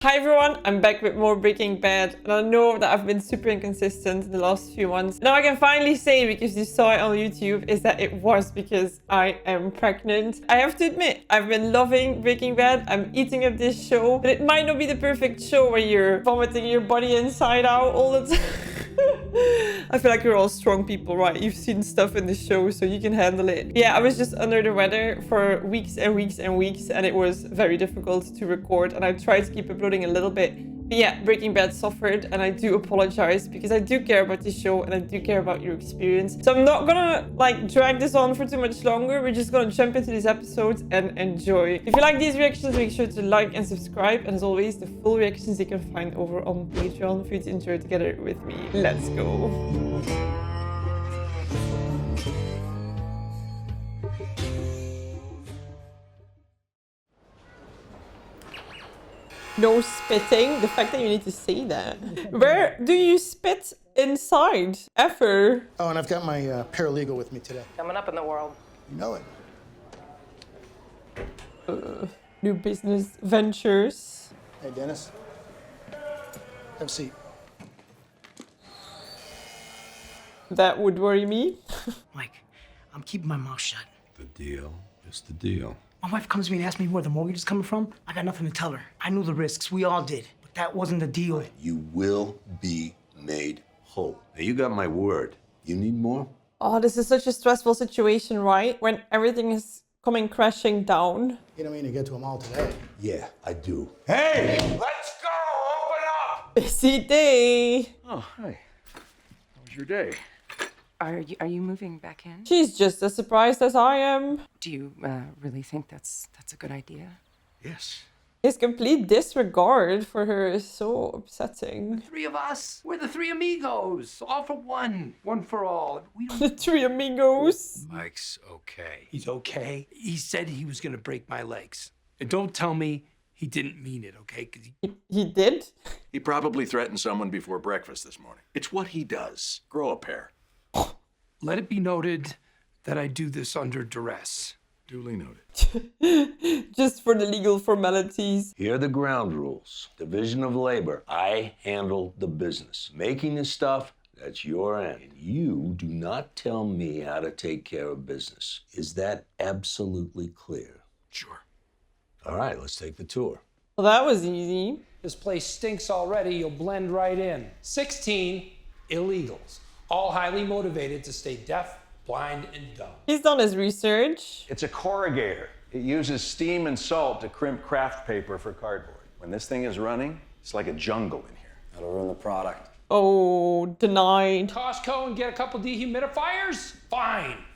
Hi everyone, I'm back with more Breaking Bad, and I know that I've been super inconsistent in the last few months. Now I can finally say, because you saw it on YouTube, is that it was because I am pregnant. I have to admit, I've been loving Breaking Bad. I'm eating up this show, but it might not be the perfect show where you're vomiting your body inside out all the time. I feel like you're all strong people, right? You've seen stuff in the show, so you can handle it. Yeah, I was just under the weather for weeks and weeks and weeks, and it was very difficult to record, and I tried to keep uploading a little bit. But yeah, Breaking Bad suffered, and I do apologize because I do care about the show and I do care about your experience. So I'm not gonna drag this on for too much longer. We're just gonna jump into this episode and enjoy. If you like these reactions, make sure to like and subscribe. And as always, the full reactions you can find over on Patreon for you to enjoy together with me. Let's go. No spitting. The fact that you need to say that. Where do you spit inside? Ever? Oh, and I've got my paralegal with me today. Coming up in the world. You know it. New business ventures. Hey, Dennis. Have a seat. That would worry me. Mike, I'm keeping my mouth shut. The deal is the deal. My wife comes to me and asks me where the mortgage is coming from. I got nothing to tell her. I knew the risks. We all did. But that wasn't the deal. You will be made whole. Now, you got my word. You need more? Oh, this is such a stressful situation, right? When everything is coming crashing down. You don't mean to get to them all today. Yeah, I do. Hey! Let's go! Open up! Busy day. Oh, hi. How was your day? Are you moving back in? She's just as surprised as I am. Do you really think that's a good idea? Yes. His complete disregard for her is so upsetting. Three of us. We're the three amigos. All for one. One for all. We don't... The three amigos. Mike's okay. He's okay? He said he was gonna break my legs. And don't tell me he didn't mean it, okay? 'Cause He did? He probably threatened someone before breakfast this morning. It's what he does. Grow a pair. Let it be noted that I do this under duress. Duly noted. Just for the legal formalities. Here are the ground rules. Division of labor. I handle the business. Making the stuff, that's your end. And you do not tell me how to take care of business. Is that absolutely clear? Sure. All right, let's take the tour. Well, that was easy. This place stinks already. You'll blend right in. 16 illegals, all highly motivated to stay deaf, blind, and dumb. He's done his research. It's a corrugator. It uses steam and salt to crimp craft paper for cardboard. When this thing is running, it's like a jungle in here. That'll ruin the product. Oh, denied. Costco and get a couple dehumidifiers?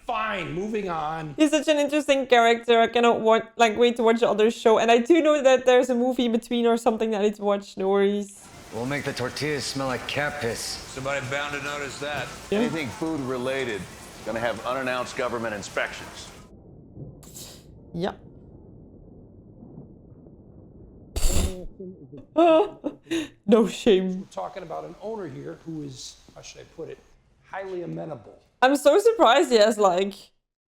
Fine, moving on. He's such an interesting character. I cannot wait to watch the other show. And I do know that there's a movie in between or something that I need to watch. No worries. We'll make the tortillas smell like cat piss. Somebody bound to notice that. Yeah. Anything food related is gonna have unannounced government inspections. Yeah. No shame. We're talking about an owner here who is, how should I put it, highly amenable. I'm so surprised he has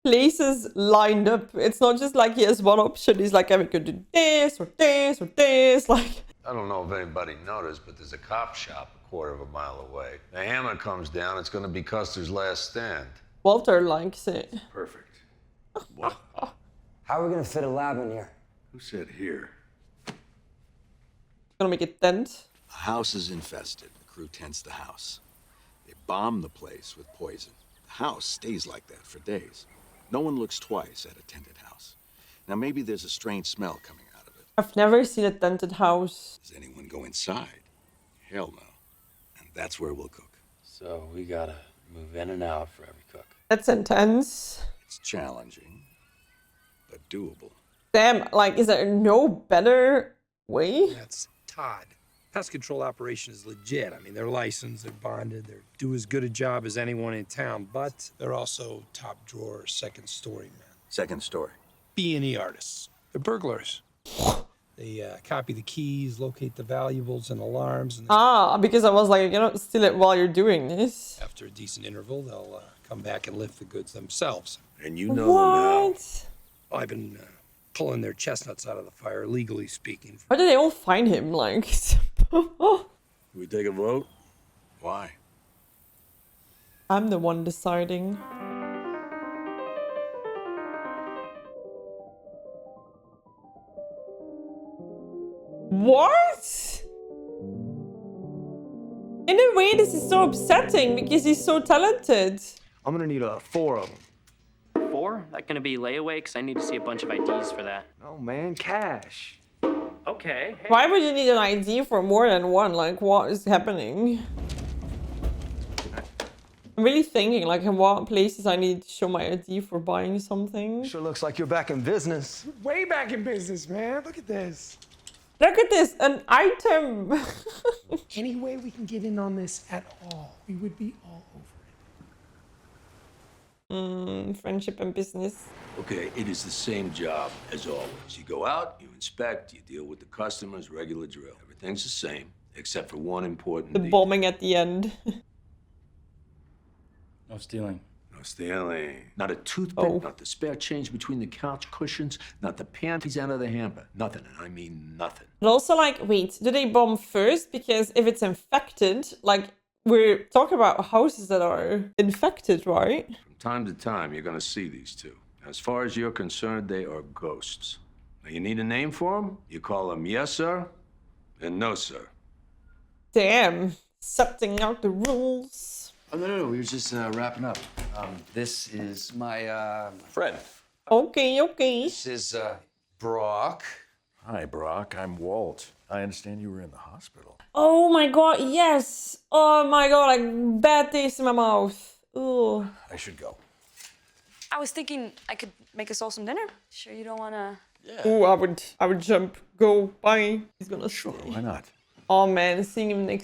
places lined up. It's not just like he has one option. He's like, I could do this or this or this. I don't know if anybody noticed, but there's a cop shop a quarter of a mile away. The hammer comes down, it's gonna be Custer's last stand. Walter likes it. Perfect. What? How are we gonna fit a lab in here? Who said here? Gonna make a tent. A house is infested. The crew tents the house. They bomb the place with poison. The house stays like that for days. No one looks twice at a tented house. Now maybe there's a strange smell coming out of it. I've never seen a tented house. Does anyone go inside? Hell no. And that's where we'll cook. So we gotta move in and out for every cook. That's intense. It's challenging, but doable. Damn, is there no better way? That's Todd. Pest control operation is legit. I mean, they're licensed, they're bonded, they do as good a job as anyone in town, but they're also top drawer, second story men. Second story. B&E artists. They're burglars. They copy the keys, locate the valuables and alarms, and Because I was like, you cannot steal it while you're doing this. after a decent interval, they'll come back and lift the goods themselves. And you know them how. What? I've been pulling their chestnuts out of the fire, legally speaking. Why did they all find him? Like, Can we take a vote? Why? I'm the one deciding. What? In a way, this is so upsetting because he's so talented. I'm gonna need 4 of them. 4? That gonna be layaway? Because I need to see a bunch of IDs for that. Oh man, cash. Okay. Hey. Why would you need an ID for more than one? Like, what is happening? I'm really thinking, like, in what places I need to show my ID for buying something. Sure looks like you're back in business. Way back in business, man. Look at this. Look at this, an item. Any way we can get in on this at all, we would be all over it. Friendship and business. Okay, it is the same job as always. You go out, you inspect, you deal with the customers, regular drill. Everything's the same, except for one important The detail. bombing at the end. No stealing. No stealing. Not a toothpick, Oh. not the spare change between the couch cushions, not the panties out of the hamper. Nothing, and I mean nothing. But also, like, wait, do they bomb first? Because if it's infected, like, we're talking about houses that are infected, right? From time to time, you're gonna see these two. As far as you're concerned, they are ghosts. Now, you need a name for them? You call them yes, sir, and no, sir. Damn, setting out the rules. Oh, no, we were just wrapping up. This is my, Fred. Okay, okay. this is, Brock. Hi, Brock. I'm Walt. I understand you were in the hospital. Oh my god, yes. Oh my god, like, bad taste in my mouth. Ooh. I should go. I was thinking I could make us all some dinner. Sure you don't wanna... Ooh, I would jump. Go, bye. He's gonna Sure, stay. why not? Oh man, seeing him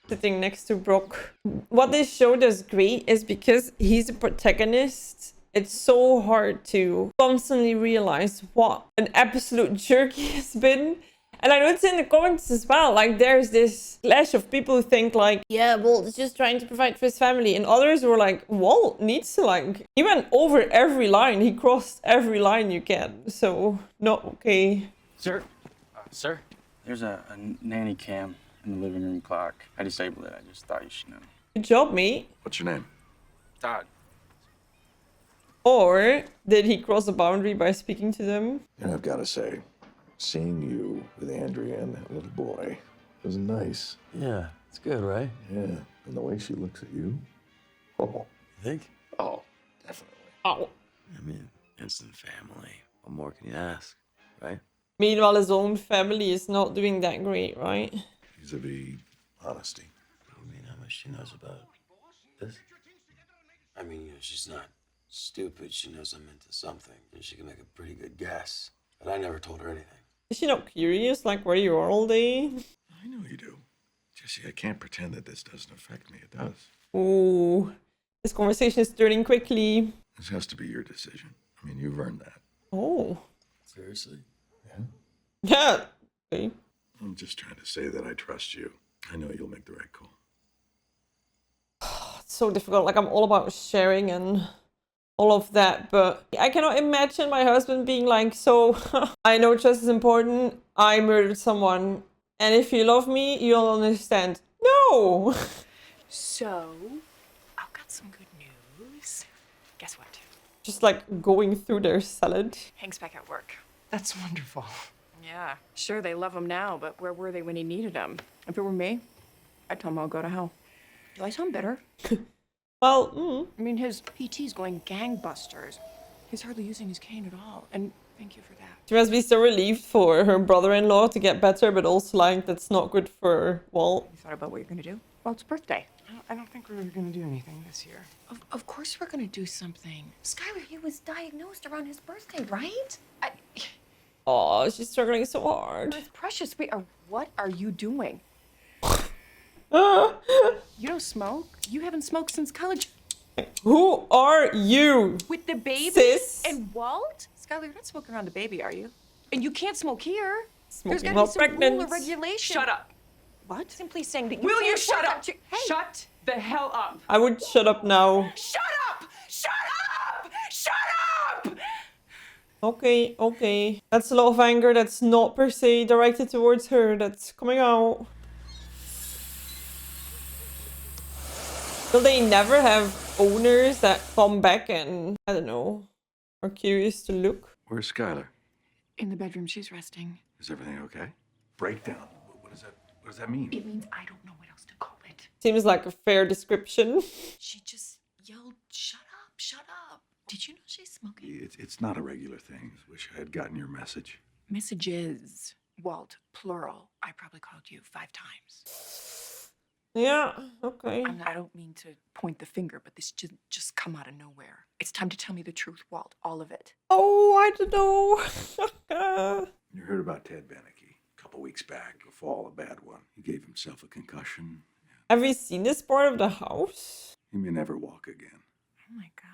sitting next to Brock. What this show does great is because he's a protagonist, it's so hard to constantly realize what an absolute jerk he has been. And I noticed in the comments as well, like, there's this clash of people who think like, yeah, Walt is just trying to provide for his family. And others were like, Walt needs to, like, he went over every line. He crossed every line you can. So, not okay. Sir? Sir? There's a nanny cam in the living room clock. I disabled it. I just thought you should know. Good job, mate. What's your name? Dogg. Or did he cross a boundary by speaking to them? And I've got to say, seeing you with Andrea and that little boy was nice. Yeah, it's good, right? Yeah, and the way she looks at you. Oh, You think? oh, definitely. Oh. I mean, instant family. What more can you ask, right? Meanwhile, his own family is not doing that great, right? Vis-a-vis honesty. I mean, how much she knows about this? I mean, she's not stupid. She knows I'm into something, and she can make a pretty good guess. But I never told her anything. Is she not curious, like, where you are all day? I know you do. Jesse, I can't pretend that this doesn't affect me. It does. Ooh, this conversation is turning quickly. This has to be your decision. I mean, you've earned that. Oh. Seriously? Yeah? Yeah. Okay. I'm just trying to say that I trust you. I know you'll make the right call. It's so difficult. Like, I'm all about sharing and all of that, but I cannot imagine my husband being like, so, I know trust is important. I murdered someone. And if you love me, you'll understand. No! So, I've got some good news. Guess what? Just like going through their salad. Hank's back at work. That's wonderful. Yeah, sure, they love him now, but where were they when he needed them? If it were me, I'd tell him I'll go to hell. Do I sound bitter? Well, I mean, his PT's going gangbusters. He's hardly using his cane at all, and thank you for that. She must be so relieved for her brother-in-law to get better, but also like that's not good for Walt. You thought about what you're gonna do? Well, it's birthday. I don't think we're gonna do anything this year. Of course we're gonna do something. Skylar, he was diagnosed around his birthday, right? Oh, she's struggling so hard. It's precious. Wait, what are you doing? You don't smoke? You haven't smoked since college. Who are you? With the baby? Sis? And Walt? Skylar, you're not smoking around the baby, are you? And you can't smoke here. Smoking There's while gotta be some pregnant. rule or regulation. Shut up. What? Simply saying that Will you can't shut work up? out your- Hey. Shut the hell up. I would shut up now. Shut up! Shut up! Shut up! Okay, okay. That's a lot of anger that's not per se directed towards her. That's coming out. Will they never have owners that come back and, I don't know, are curious to look? Where's Skylar? In the bedroom, she's resting. Is everything okay? Breakdown. What does that mean? It means I don't know what else to call it. Seems like a fair description. She just yelled, "Shut up, shut up." Did you know she's smoking? It's not a regular thing. Wish I had gotten your message. Messages. Walt, plural. I probably called you 5 times. Yeah, okay. I don't mean to point the finger, but this just come out of nowhere. It's time to tell me the truth, Walt. All of it. Oh, I don't know. You heard about Ted Beneke a couple weeks back. A fall, a bad one. He gave himself a concussion. Have you seen this part of the house? He may never walk again. Oh my God.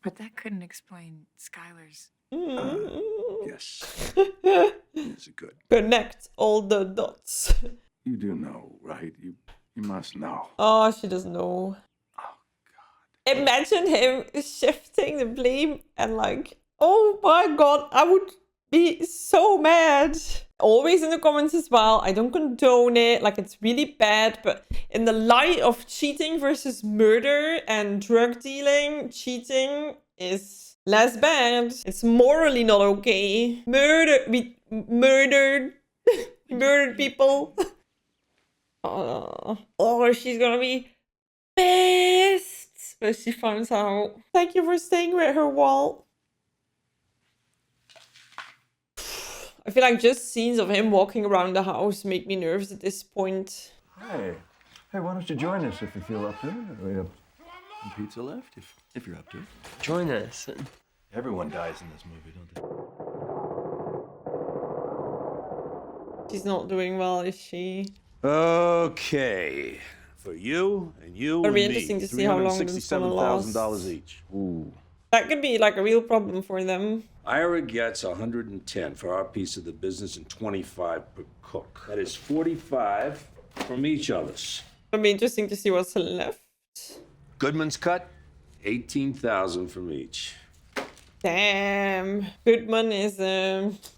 But that couldn't explain Skylar's... Yes. Yes, it could. Connect all the dots. You do know, right? You must know. Oh, she doesn't know. Oh, God. Imagine him shifting the blame and like, oh my God, I would be so mad. Always in the comments as well. I don't condone it. Like, it's really bad. But in the light of cheating versus murder and drug dealing, cheating is less bad. It's morally not okay. We murdered people. Oh, she's gonna be pissed when she finds out. Thank you for staying with her, Walt. I feel like just scenes of him walking around the house make me nervous at this point. Hey, why don't you join us if you feel up to it? We have some pizza left if you're up to it. Join us. Everyone dies in this movie, don't they? She's not doing well, is she? Okay. For you and you It'll and be me, interesting to see how long this is gonna last. $367,000 each. Ooh. That could be like a real problem for them. Ira gets 110 for our piece of the business and 25 per cook. That is 45 from each of us. It'll be interesting to see what's left. Goodman's cut, 18,000 from each. Damn. Goodman is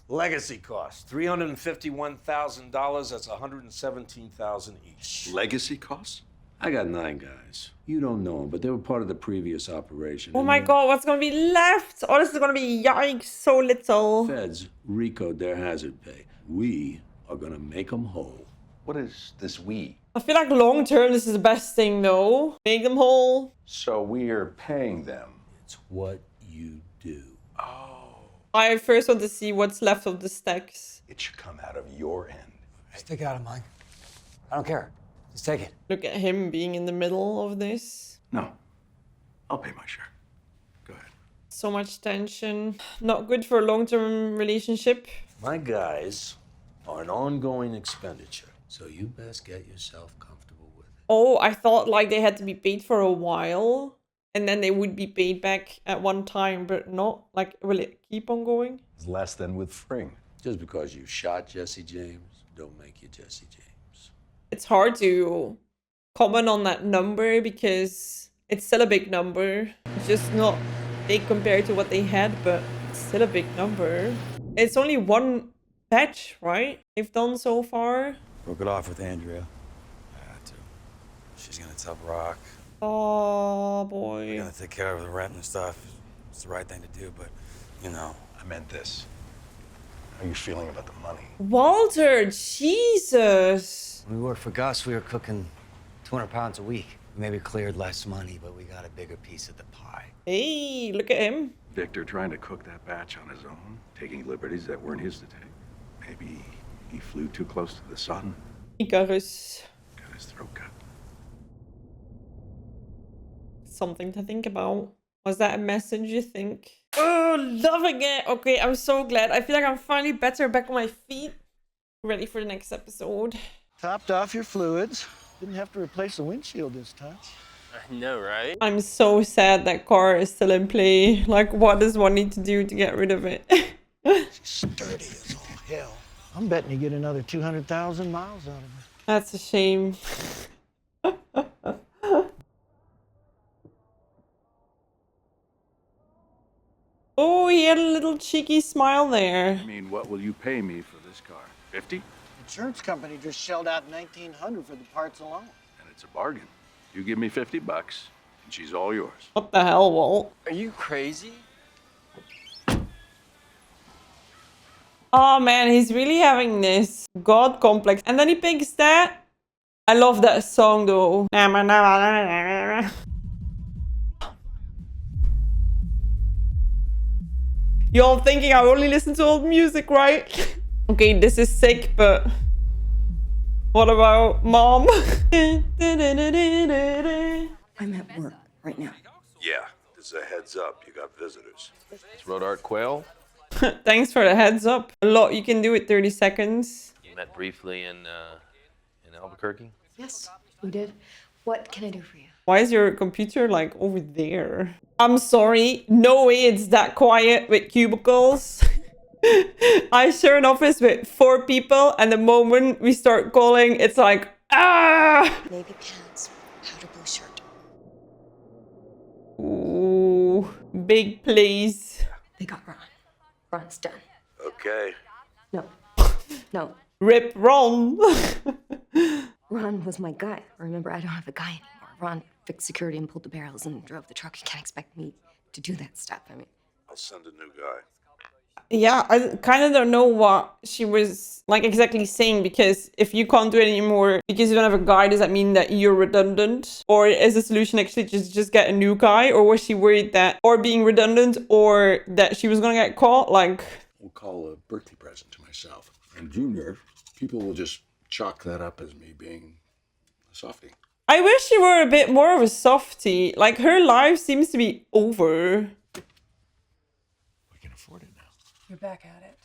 Legacy cost, $351,000. That's 117,000 each. Legacy costs? I got 9 guys. You don't know them, but they were part of the previous operation. oh my God, what's gonna be left? Oh, this is gonna be yikes, so little. Feds recode their hazard pay. We are gonna make them whole. What is this we? I feel like long term this is the best thing though. Make them whole. So we are paying them. It's what you do. Oh. I first want to see what's left of the stacks. It should come out of your end. Stick out of mine. I don't care. Just take it. Look at him being in the middle of this. No. I'll pay my share. Go ahead. So much tension. Not good for a long-term relationship. My guys are an ongoing expenditure, so you best get yourself comfortable with it. Oh, I thought like they had to be paid for a while and then they would be paid back at one time, but not. Like, will it keep on going? It's less than with Fring. Just because you shot Jesse James, don't make you Jesse James. It's hard to comment on that number because it's still a big number. It's just not big compared to what they had, but it's still a big number. It's only one batch, right? They've done so far. Broke it off with Andrea. I had to. She's gonna tell Brock. Oh, We're boy. gonna take care of the rent and stuff. It's the right thing to do, but, you know. I meant this. How are you feeling about the money? Walter, Jesus. When we worked for Gus, we were cooking 200 pounds a week. We maybe cleared less money, but we got a bigger piece of the pie. Hey, look at him. Victor trying to cook that batch on his own, taking liberties that weren't his to take. Maybe he flew too close to the sun. Icarus. Got his throat cut. Something to think about. Was that a message, you think? Oh, loving it. Okay, I'm so glad. I feel like I'm finally better back on my feet. Ready for the next episode. Topped off your fluids. Didn't have to replace the windshield this time. I know, right? I'm so sad that car is still in play. Like, what does one need to do to get rid of it? Sturdy as all hell. I'm betting you get another 200,000 miles out of it. That's a shame. Oh, he had a little cheeky smile there. I mean, what will you pay me for this car? 50? Insurance company just shelled out $1,900 for the parts alone. And it's a bargain. You give me $50, and she's all yours. What the hell, Walt? Are you crazy? Oh man, he's really having this god complex. And then he picks that. I love that song though. Y'all thinking I only listen to old music, right? Okay, this is sick, but what about Mom? I'm at work right now. Yeah, this is a heads up. You got visitors. Throat art quail? Thanks for the heads up. A lot you can do with 30 seconds. You met briefly in Albuquerque? Yes, we did. What can I do for you? Why is your computer like over there? I'm sorry. No way it's that quiet with cubicles. I share an office with 4 people and the moment we start calling, it's like, ah! Navy pants, powder blue shirt. Ooh, big please. They got Ron. Ron's done. Okay. No. No. Rip Ron. Ron was my guy. Remember, I don't have a guy anymore. Ron fixed security and pulled the barrels and drove the truck. You can't expect me to do that stuff. I mean, I'll send a new guy. Yeah, I kind of don't know what she was like exactly saying, because if you can't do it anymore because you don't have a guy, does that mean that you're redundant? Or is the solution actually just get a new guy? Or was she worried that, or being redundant, or that she was gonna get caught? Like, We'll call a birthday present to myself. And Junior, people will just chalk that up as me being a softie. I wish she were a bit more of a softie. Like, her life seems to be over. We can afford it now. you're back at it.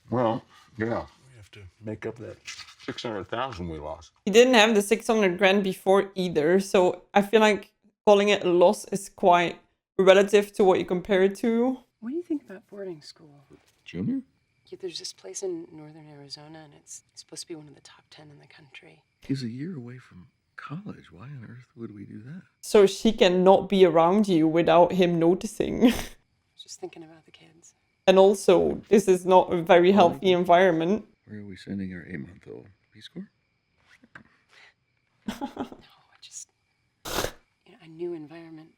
Well, yeah. We have to make up that 600,000 we lost. He didn't have the 600 grand before either, so I feel like calling it a loss is quite relative to what you compare it to. What do you think about boarding school? Junior? Yeah, there's this place in northern Arizona, and it's supposed to be one of the top 10 in the country. He's a year away from college. Why on earth would we do that? So she cannot be around you without him noticing. Just thinking about the kids. And also, this is not a very healthy environment. Where are we sending our 8-month-old? Peace Corps? No, just a new environment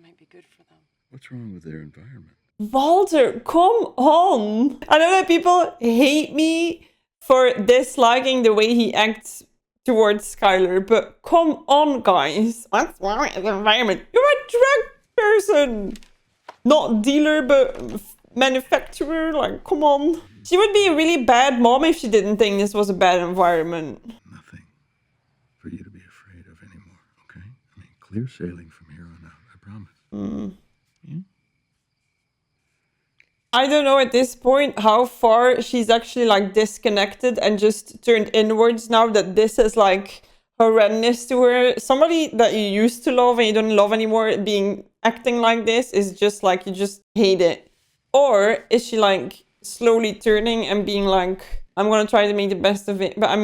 might be good for them. What's wrong with their environment? Walter, come on! I know that people hate me for disliking the way he acts towards Skylar, but come on, guys. What's wrong with the environment? You're a drug person! Not dealer, but manufacturer. Like, come on. She would be a really bad mom if she didn't think this was a bad environment. Nothing for you to be afraid of anymore, okay? I mean, clear sailing from here on out, I promise. I don't know at this point how far she's actually like disconnected and just turned inwards now that this is like horrendous to her. Somebody that you used to love and you don't love anymore acting like this is just like you just hate it. Or is she like slowly turning and being like, I'm gonna try to make the best of it, but I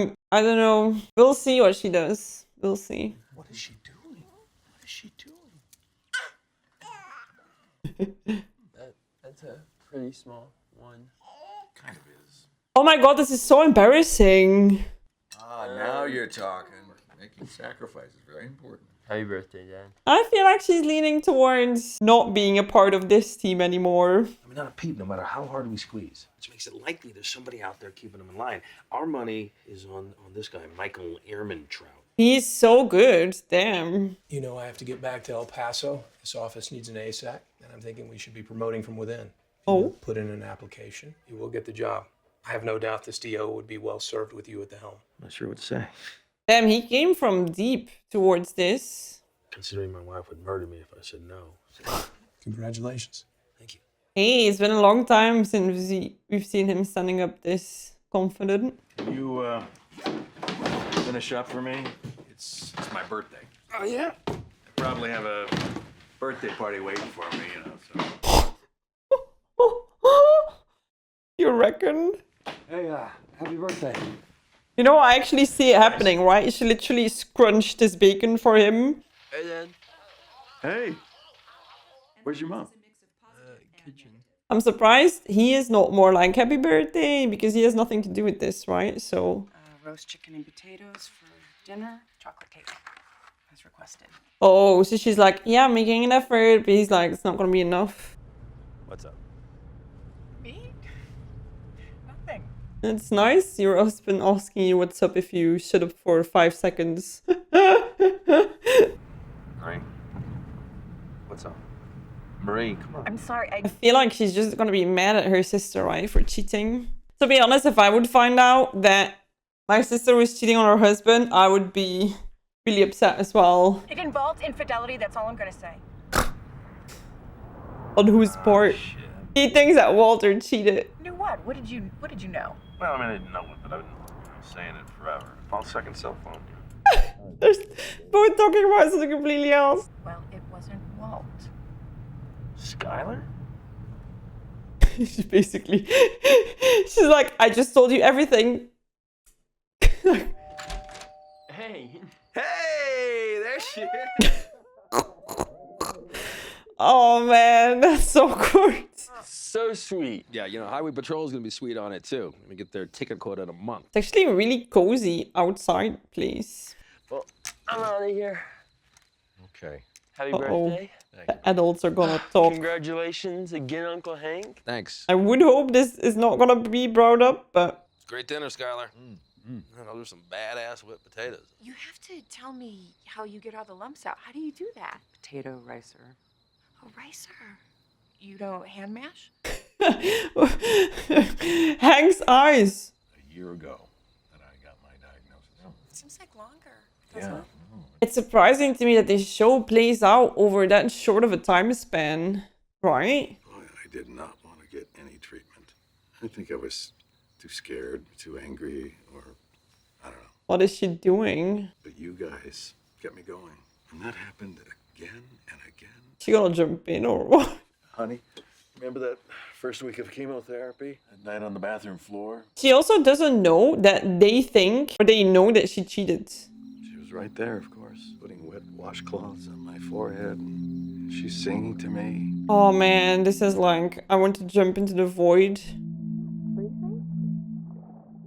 don't know. We'll see what she does. We'll see. What is she doing? What is she doing? That's a pretty small one. Kind of is. Oh my god, this is so embarrassing. Ah, now you're talking. Making sacrifices, very important. Happy birthday, Dad. I feel like she's leaning towards not being a part of this team anymore. I mean, not a peep, no matter how hard we squeeze. Which makes it likely there's somebody out there keeping them in line. Our money is on this guy, Michael Ehrmantraut. He's so good. Damn. You know, I have to get back to El Paso. This office needs an ASAC, and I'm thinking we should be promoting from within. Oh. Put in an application. You will get the job. I have no doubt this DO would be well served with you at the helm. I'm not sure what to say. Damn, he came from deep towards this. Considering my wife would murder me if I said no. So. Congratulations. Thank you. Hey, it's been a long time since we've seen him standing up this confident. Can you finish up for me? It's my birthday. Oh, yeah? I probably have a birthday party waiting for me, so. You reckon? Hey, happy birthday. You know, I actually see it happening, right? She literally scrunched his bacon for him. Hey, Dad. Hey, where's your mom? kitchen. I'm surprised he is not more like happy birthday because he has nothing to do with this, right? So. Roast chicken and potatoes for dinner. Chocolate cake, as requested. Oh, so she's like, yeah, I'm making an effort, but he's like, it's not gonna be enough. What's up? Me? Nothing. It's nice, your husband asking you what's up if you shut up for 5 seconds. Marie? What's up? Marie, come on. I'm sorry. I feel like she's just gonna be mad at her sister, right, for cheating. To be honest, if I would find out that my sister was cheating on her husband, I would be really upset as well. It involved infidelity, that's all I'm gonna say. On whose part? He thinks that Walter cheated. Knew what? What did you know? Well, I mean, I didn't know it, but I've been saying it forever. Phone, second cell phone. They're both talking about something completely else. Well, it wasn't Walt. Skylar? She's basically, she's like, I just told you everything. Hey. Hey, there she is. Oh man, that's so awkward. So sweet. Yeah, you know, Highway Patrol is gonna be sweet on it too. Let me get their ticket quota in a month. It's actually really cozy outside, please. Well, I'm out of here. Okay. Happy Uh-oh. birthday. The adults are gonna talk. Congratulations again, Uncle Hank. Thanks. I would hope this is not gonna be brought up, but Great dinner, Skylar. Man, those are some badass whipped potatoes. You have to tell me how you get all the lumps out. How do you do that? Potato ricer. Oh, ricer. You don't hand mash? Hank's eyes. A year ago that I got my diagnosis. Seems like longer. Yeah. It's surprising to me that this show plays out over that short of a time span, right? Boy, I did not want to get any treatment. I think I was too scared, too angry, or I don't know. What is she doing? But you guys kept me going. And that happened again and again. She gonna jump in or what? Honey, remember that first week of chemotherapy? That night on the bathroom floor? She also doesn't know that they think or they know that she cheated. She was right there, of course, putting wet washcloths on my forehead. And she's singing to me. Oh man, this is like, I want to jump into the void.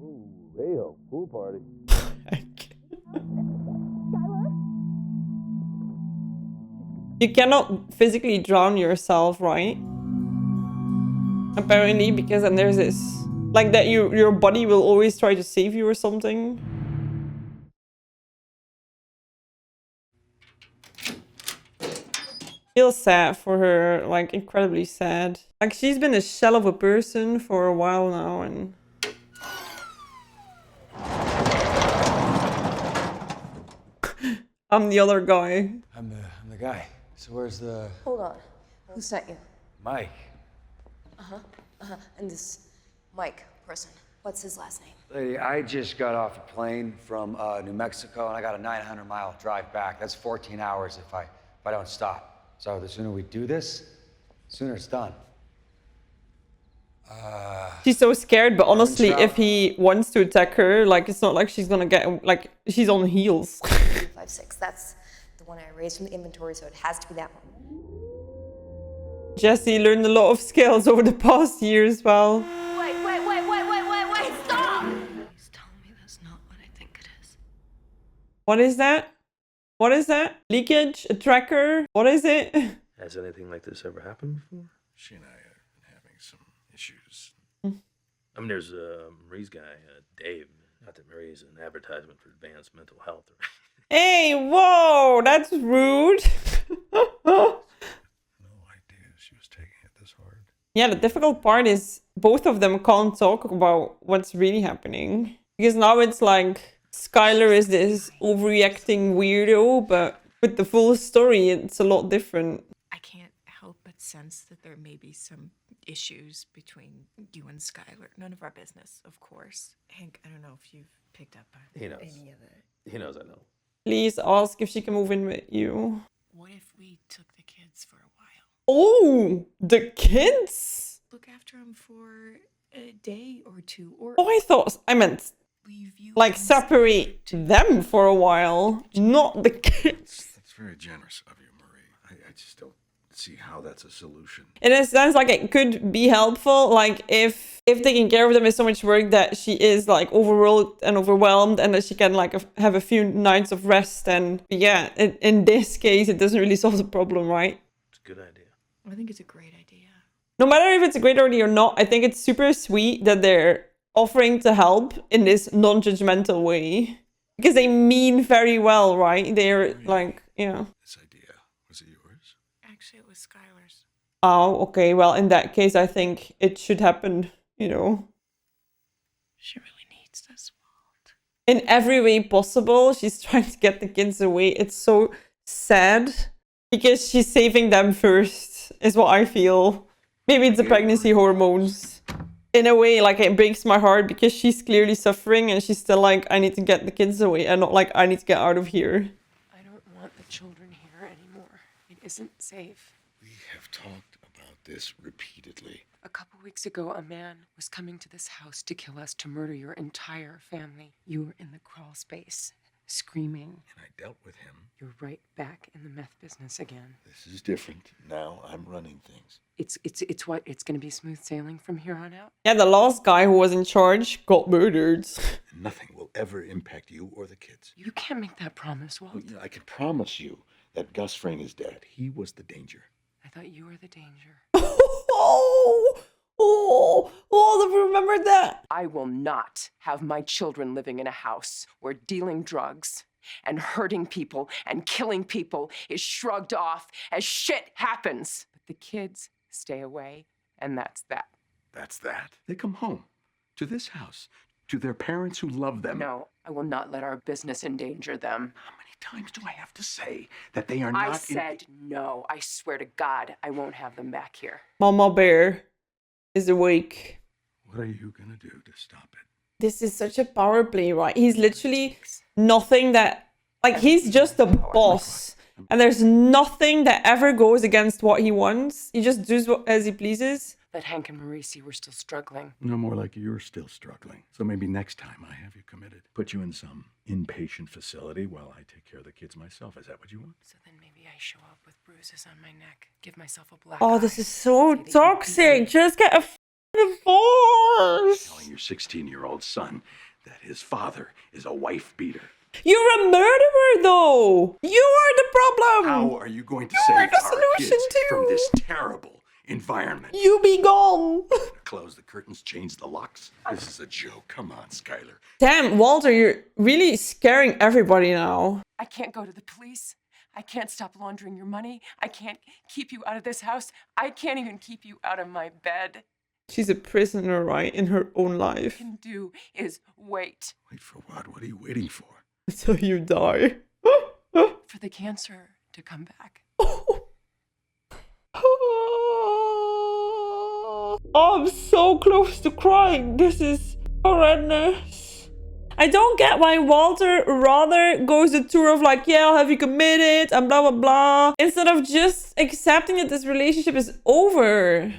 Ooh, hey-ho, pool party. You cannot physically drown yourself, right? Apparently, because then there's this, like that your body will always try to save you or something. Feel sad for her, like incredibly sad. Like she's been a shell of a person for a while now, and I'm the other guy. I'm the guy. So where's the... Hold on. Who sent you? Mike? And this Mike person, what's his last name? Lady, I just got off a plane from New Mexico, and I got a 900-mile drive back. That's 14 hours if I don't stop. So the sooner we do this, the sooner it's done. She's so scared, but honestly, if he wants to attack her, like, it's not like she's gonna get, like, she's on heels. 56. That's the one I erased from the inventory, so it has to be that one. Jesse learned a lot of skills over the past year as well. Wait, stop! Please tell me that's not what I think it is. What is that? What is that? Leakage? A tracker? What is it? Has anything like this ever happened before? She and I have been having some issues. I mean, there's Marie's guy, Dave. Not that Marie's an advertisement for advanced mental health. Hey, whoa, that's rude. She was taking it this hard. Yeah, the difficult part is both of them can't talk about what's really happening. Because now it's like Skylar is this overreacting weirdo, but with the full story, it's a lot different. I can't help but sense that there may be some issues between you and Skylar. None of our business, of course. Hank, I don't know if you've picked up on He knows. any of it. He knows I know. Please ask if she can move in with you. What if we took the kids for a while? Oh, the kids? Look after them for a day or two, or Oh, I meant like separate them for a while, not the kids. That's very generous of you, Marie. I just don't see how that's a solution. In a sense, like, it could be helpful, like, if taking care of them is so much work that she is, like, overworked and overwhelmed, and that she can, like, have a few nights of rest. And yeah, in this case, it doesn't really solve the problem, right? It's a good idea. I think it's a great idea. No matter if it's a great idea or not, I think it's super sweet that they're offering to help in this non-judgmental way. Because they mean very well, right? They're like, yeah. This idea, was it yours? Actually, it was Skylar's. Oh, okay. Well, in that case, I think it should happen, you know. She really needs this, Walt. In every way possible, she's trying to get the kids away. It's so sad. Because she's saving them first, is what I feel. Maybe it's the pregnancy hormones. In a way, like, it breaks my heart because she's clearly suffering and she's still like, I need to get the kids away, and not like, I need to get out of here. I don't want the children here anymore. It isn't safe. We have talked about this repeatedly. A couple weeks ago, a man was coming to this house to kill us, to murder your entire family. You were in the crawl space, screaming. And I dealt with him. You're right back in the meth business again. This is different. Now I'm running things. It's what? It's gonna be smooth sailing from here on out? Yeah, the last guy who was in charge got murdered. And nothing will ever impact you or the kids. You can't make that promise, Walt. Well, I can promise you that Gus Fring is dead. He was the danger. I thought you were the danger. I've remembered that. I will not have my children living in a house where dealing drugs and hurting people and killing people is shrugged off as shit happens. But the kids stay away, and that's that. That's that? They come home, to this house, to their parents who love them. No, I will not let our business endanger them. How many times do I have to say that they are not I said no. I swear to God, I won't have them back here. Mama Bear is awake. What are you gonna do to stop it? This is such a power play, right? He's literally nothing that... Like, he's just the boss. And there's nothing that ever goes against what he wants. He just does as he pleases. Let Hank and Marie see we're still struggling. No more like you're still struggling. So maybe next time I have you committed. Put you in some inpatient facility while I take care of the kids myself. Is that what you want? So then maybe I show up with bruises on my neck. Give myself a black Oh, eye. this is so toxic. Just get a divorce. Telling your 16-year-old son that his father is a wife beater. You're a murderer, though. You are the problem. How are you going to You save are the our solution kids too. from this terrible environment? You be gone. Close the curtains, change the locks. This is a joke. Come on, Skylar. Damn, Walter, you're really scaring everybody now. I can't go to the police. I can't stop laundering your money. I can't keep you out of this house. I can't even keep you out of my bed. She's a prisoner, right, in her own All I life. can do is wait. Wait for what? What are you waiting for? Until you die. For the cancer to come back. Oh, I'm so close to crying. This is horrendous. I don't get why Walter rather goes the tour of like, yeah, I'll have you committed and blah, blah, blah. Instead of just accepting that this relationship is over.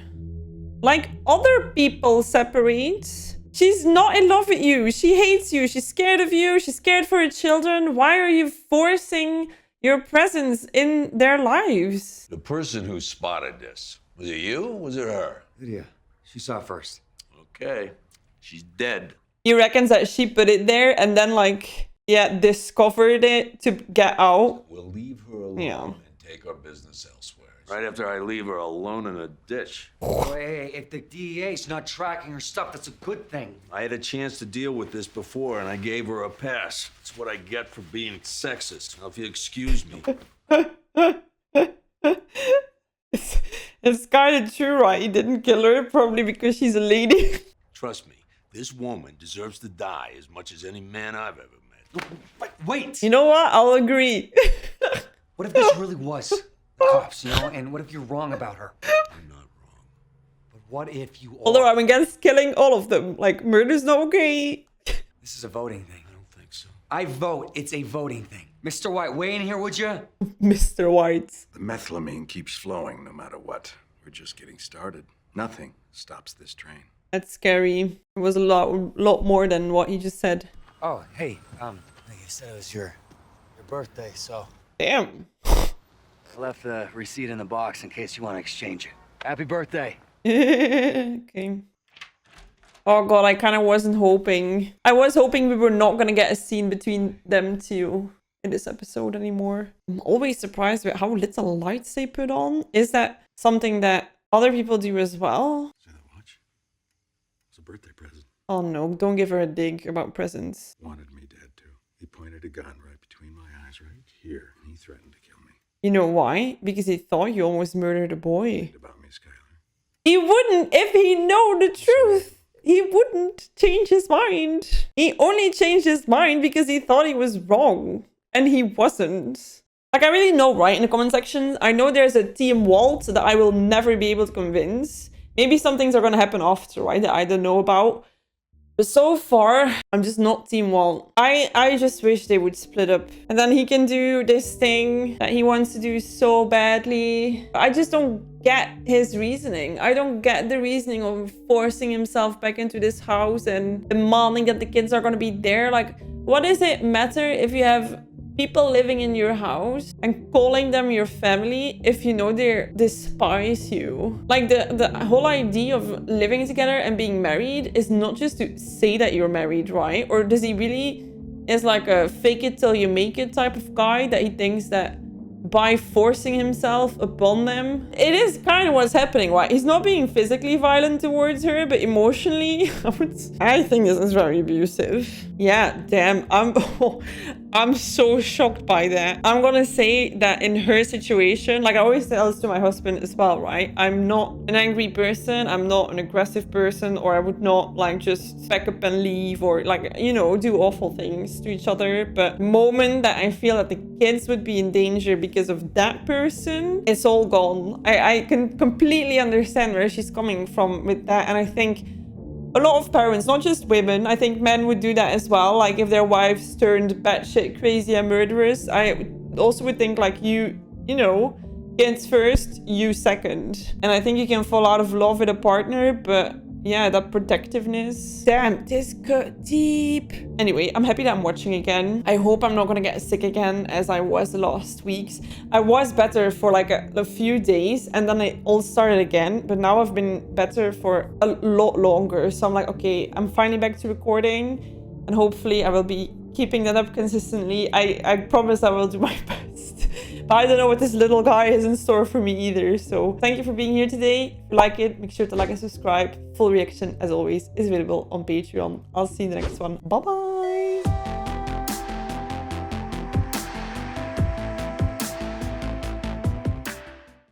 Like other people separate. She's not in love with you. She hates you. She's scared of you. She's scared for her children. Why are you forcing your presence in their lives? The person who spotted this, was it you or was it her? Lydia, she saw it first. Okay, she's dead. He reckons that she put it there and then like, yeah, discovered it to get out. We'll leave her alone Yeah. and take our business elsewhere. Right after I leave her alone in a ditch. Hey, if the DEA's not tracking her stuff, that's a good thing. I had a chance to deal with this before, and I gave her a pass. That's what I get for being sexist. Now, if you excuse me. It's kind of true, right? He didn't kill her, probably because she's a lady. Trust me, this woman deserves to die as much as any man I've ever met. Wait! You know what? I'll agree. What if this really was the cops, you know? And what if you're wrong about her? I'm not wrong. But what if you are? Although I'm against killing all of them. Like, murder's not okay. This is a voting thing. I don't think so. I vote. It's a voting thing. Mr. White, weigh in here, would you? Mr. White. The methylamine keeps flowing no matter what. We're just getting started. Nothing stops this train. That's scary. It was a lot more than what he just said. Oh, hey, like you said, it was your birthday, so. Damn. I left the receipt in the box in case you want to exchange it. Happy birthday. Okay. Oh god, I kind of wasn't hoping. I was hoping we were not gonna get a scene between them two in this episode anymore. I'm always surprised with how little lights they put on. Is that something that other people do as well? See that watch? It's a birthday present. Oh no, don't give her a dig about presents. Wanted me dead too. He pointed a gun right between my eyes right here, and he threatened to kill me. You know why? Because he thought you almost murdered a boy. About me, Skylar. He wouldn't if he know the truth. He wouldn't change his mind. He only changed his mind because he thought he was wrong. And he wasn't. Like, I really know, right? In the comment section, I know there's a Team Walt that I will never be able to convince. Maybe some things are going to happen after, right? That I don't know about. But so far, I'm just not Team Walt. I just wish they would split up. And then he can do this thing that he wants to do so badly. I just don't get his reasoning. I don't get the reasoning of forcing himself back into this house and demanding that the kids are going to be there. Like, what does it matter if you have people living in your house and calling them your family if you know they despise you? Like, the whole idea of living together and being married is not just to say that you're married, right? Or does he really is like a fake it till you make it type of guy that he thinks that by forcing himself upon them, it is kind of what's happening, right? He's not being physically violent towards her, but emotionally, I think this is very abusive. Yeah, damn, I'm so shocked by that. I'm gonna say that in her situation, like I always tell this to my husband as well, right? I'm not an angry person, I'm not an aggressive person, or I would not like just pack up and leave or like, you know, do awful things to each other. But the moment that I feel that the kids would be in danger because of that person, it's all gone. I can completely understand where she's coming from with that. And I think a lot of parents, not just women, I think men would do that as well. Like if their wives turned batshit crazy and murderous, I also would think like you know, kids first, you second. And I think you can fall out of love with a partner, but yeah, that protectiveness. Damn, this cut deep. Anyway, I'm happy that I'm watching again. I hope I'm not gonna get sick again as I was the last weeks. I was better for like a few days and then it all started again. But now I've been better for a lot longer. So I'm like, okay, I'm finally back to recording. And hopefully I will be keeping that up consistently. I promise I will do my best. But I don't know what this little guy is in store for me either. So thank you for being here today. If you like it, make sure to like and subscribe. Full reaction, as always, is available on Patreon. I'll see you in the next one. Bye bye.